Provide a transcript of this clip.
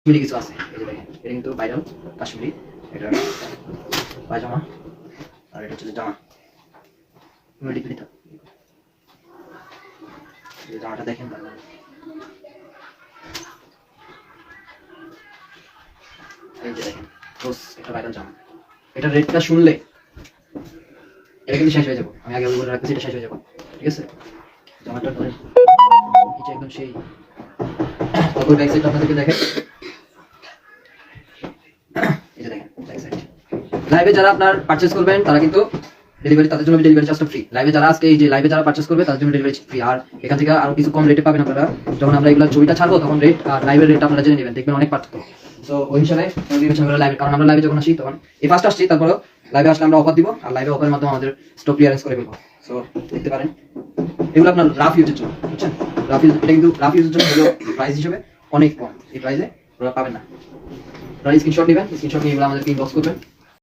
মিলি কিছু আছে, এই যে দেখেন এটা কিন্তু ভাইরাল কাশ্মীরি, এটা পায়জামা আর এটা হচ্ছে জামা। জামাটা দেখেন তারপর এই যে দেখেন একটা ভাইরাল জামা। এটা রেটটা শুনলে এটা কিন্তু শেষ হয়ে যাবো, আমি আগে বলে রাখতেছি এটা শেষ হয়ে যাবো, ঠিক আছে। জামাটা ধরেন এটা একদম সেই অপর ব্যাক সাইড আপনাদেরকে দেখেন, এই যে দেখেন ব্যাক সাইড। লাইভে যারা আপনার পারচেজ করবেন তারা কিন্তু ডেলিভারি, তাদের জন্য ডেলিভারি চার্জটা ফ্রি। লাইভে যারা আজকে এই যে লাইভে যারা পারচেজ করবে তাদের জন্য ডেলিভারি ফ্রি। আর এখান থেকে আরো কিছু কম রেটে পাবেন আপনারা, যখন আমরা এগুলো ছবিটা ছাড়বো তখন রেট আর লাইভের রেট আপনারা জেনে নেবেন, দেখবেন অনেক পার্থক্য। তো ওই হিসাবে বিবেচনা করে লাইভে, কারণ আমরা লাইভে যখন আসি তখন এই ফার্স্ট আসছি, তারপরে লাইভে আসলে আমরা অফার দিব, আর লাইভে অফারের মাধ্যমে আমাদের স্টক ক্লিয়ারেন্স করে ফেলবো। সো দেখতে পারেন এগুলো আপনার রাফ ইউজের জন্য, বুঝছেন? রাফ ইউজ, এটা কিন্তু রাফ ইউজের জন্য হলো প্রাইস হিসেবে অনেক কম, এই প্রাইসে আপনারা পাবেন না। আপনারা স্ক্রিনশট নেবেন, স্ক্রিনশট নিয়ে এগুলো আমাদেরকে ইনবক্স করবেন।